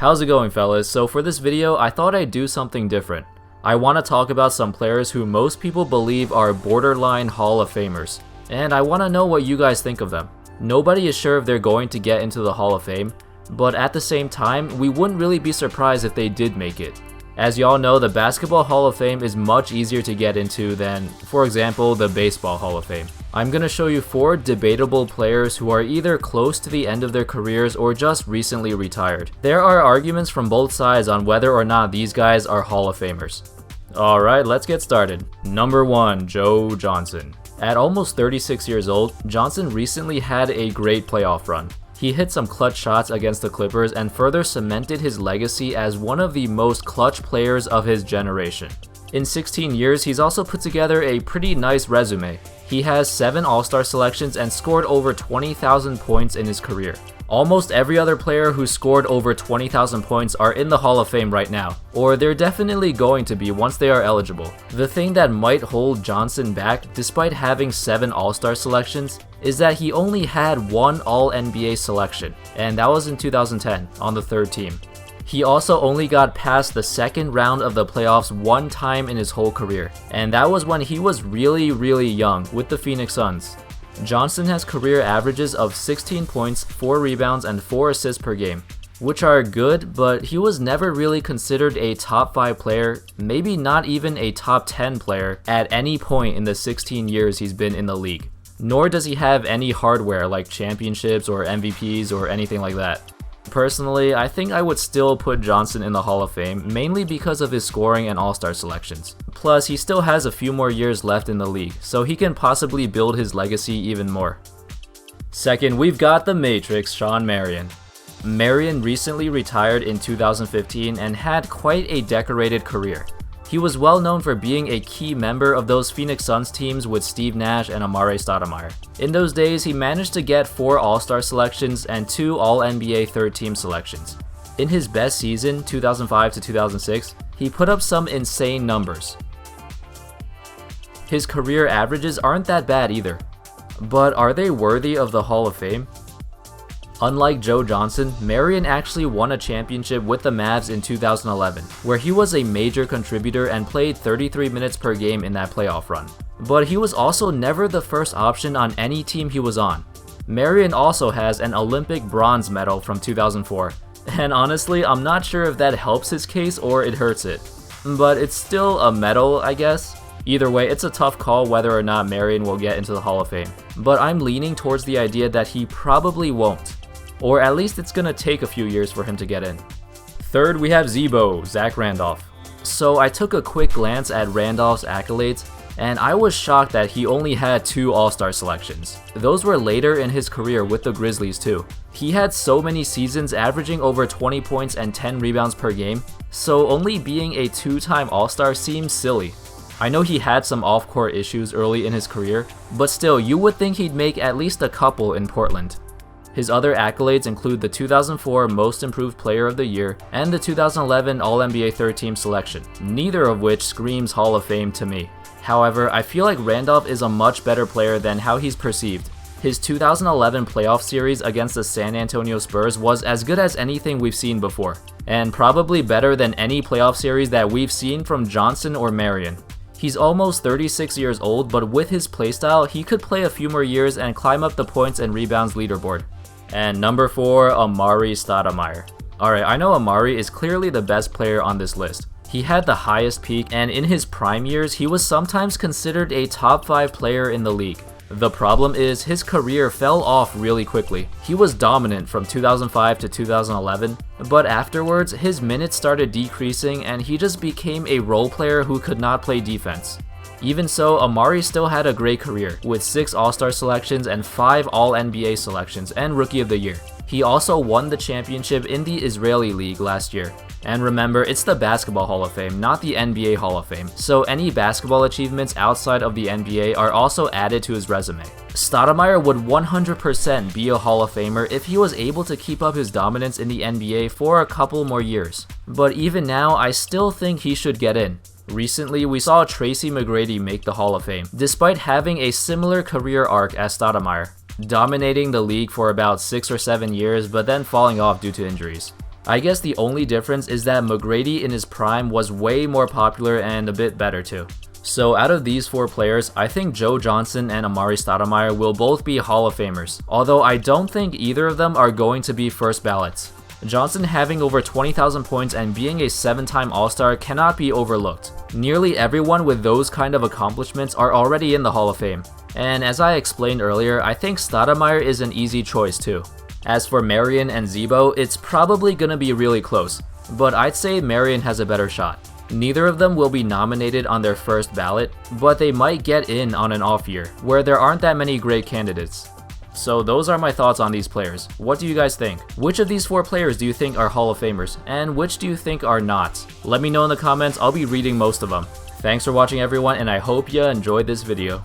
How's it going, fellas? So for this video, I thought I'd do something different. I want to talk about some players who most people believe are borderline Hall of Famers, and I want to know what you guys think of them. Nobody is sure if they're going to get into the Hall of Fame, but at the same time, we wouldn't really be surprised if they did make it. As y'all know, the Basketball Hall of Fame is much easier to get into than, for example, the Baseball Hall of Fame. I'm gonna show you 4 debatable players who are either close to the end of their careers or just recently retired. There are arguments from both sides on whether or not these guys are Hall of Famers. Alright, let's get started. Number 1, Joe Johnson. At almost 36 years old, Johnson recently had a great playoff run. He hit some clutch shots against the Clippers and further cemented his legacy as one of the most clutch players of his generation. In 16 years, he's also put together a pretty nice resume. He has 7 All-Star selections and scored over 20,000 points in his career. Almost every other player who scored over 20,000 points are in the Hall of Fame right now, or they're definitely going to be once they are eligible. The thing that might hold Johnson back, despite having 7 All-Star selections, is that he only had 1 All-NBA selection, and that was in 2010 on the 3rd team. He also only got past the 2nd round of the playoffs 1 time in his whole career, and that was when he was really young with the Phoenix Suns. Johnson has career averages of 16 points, 4 rebounds, and 4 assists per game, which are good, but he was never really considered a top 5 player, maybe not even a top 10 player, at any point in the 16 years he's been in the league. Nor does he have any hardware like championships or MVPs or anything like that. Personally, I think I would still put Johnson in the Hall of Fame, mainly because of his scoring and All-Star selections. Plus, he still has a few more years left in the league, so he can possibly build his legacy even more. Second, we've got the Matrix, Shawn Marion. Marion recently retired in 2015 and had quite a decorated career. He was well known for being a key member of those Phoenix Suns teams with Steve Nash and Amar Stoudemire. In those days, he managed to get 4 All-Star selections and 2 All-NBA 3rd team selections. In his best season, 2005 to 2006, he put up some insane numbers. His career averages aren't that bad either. But are they worthy of the Hall of Fame? Unlike Joe Johnson, Marion actually won a championship with the Mavs in 2011, where he was a major contributor and played 33 minutes per game in that playoff run. But he was also never the first option on any team he was on. Marion also has an Olympic bronze medal from 2004, and honestly, I'm not sure if that helps his case or it hurts it. But it's still a medal, I guess. Either way, it's a tough call whether or not Marion will get into the Hall of Fame, but I'm leaning towards the idea that he probably won't. Or at least it's gonna take a few years for him to get in. Third, we have Zebo, Zach Randolph. So I took a quick glance at Randolph's accolades, and I was shocked that he only had 2 All-Star selections. Those were later in his career with the Grizzlies too. He had so many seasons averaging over 20 points and 10 rebounds per game, so only being a 2-time All-Star seems silly. I know he had some off-court issues early in his career, but still, you would think he'd make at least a couple in Portland. His other accolades include the 2004 Most Improved Player of the Year and the 2011 All-NBA 3rd Team selection, neither of which screams Hall of Fame to me. However, I feel like Randolph is a much better player than how he's perceived. His 2011 playoff series against the San Antonio Spurs was as good as anything we've seen before, and probably better than any playoff series that we've seen from Johnson or Marion. He's almost 36 years old, but with his playstyle, he could play a few more years and climb up the points and rebounds leaderboard. And number 4, Amar Stoudemire. Alright, I know Amari is clearly the best player on this list. He had the highest peak, and in his prime years, he was sometimes considered a top 5 player in the league. The problem is, his career fell off really quickly. He was dominant from 2005 to 2011, but afterwards, his minutes started decreasing and he just became a role player who could not play defense. Even so, Amari still had a great career, with 6 All-Star selections and 5 All-NBA selections and Rookie of the Year. He also won the championship in the Israeli League last year. And remember, it's the Basketball Hall of Fame, not the NBA Hall of Fame, so any basketball achievements outside of the NBA are also added to his resume. Stoudemire would 100% be a Hall of Famer if he was able to keep up his dominance in the NBA for a couple more years. But even now, I still think he should get in. Recently, we saw Tracy McGrady make the Hall of Fame, despite having a similar career arc as Stoudemire, dominating the league for about 6 or 7 years but then falling off due to injuries. I guess the only difference is that McGrady in his prime was way more popular and a bit better too. So out of these 4 players, I think Joe Johnson and Amar Stoudemire will both be Hall of Famers, although I don't think either of them are going to be first ballots. Johnson having over 20,000 points and being a 7-time All-Star cannot be overlooked. Nearly everyone with those kind of accomplishments are already in the Hall of Fame. And as I explained earlier, I think Stoudemire is an easy choice too. As for Marion and Zebo, it's probably gonna be really close, but I'd say Marion has a better shot. Neither of them will be nominated on their first ballot, but they might get in on an off year, where there aren't that many great candidates. So those are my thoughts on these players. What do you guys think? Which of these 4 players do you think are Hall of Famers, and which do you think are not? Let me know in the comments, I'll be reading most of them. Thanks for watching everyone, and I hope you enjoyed this video.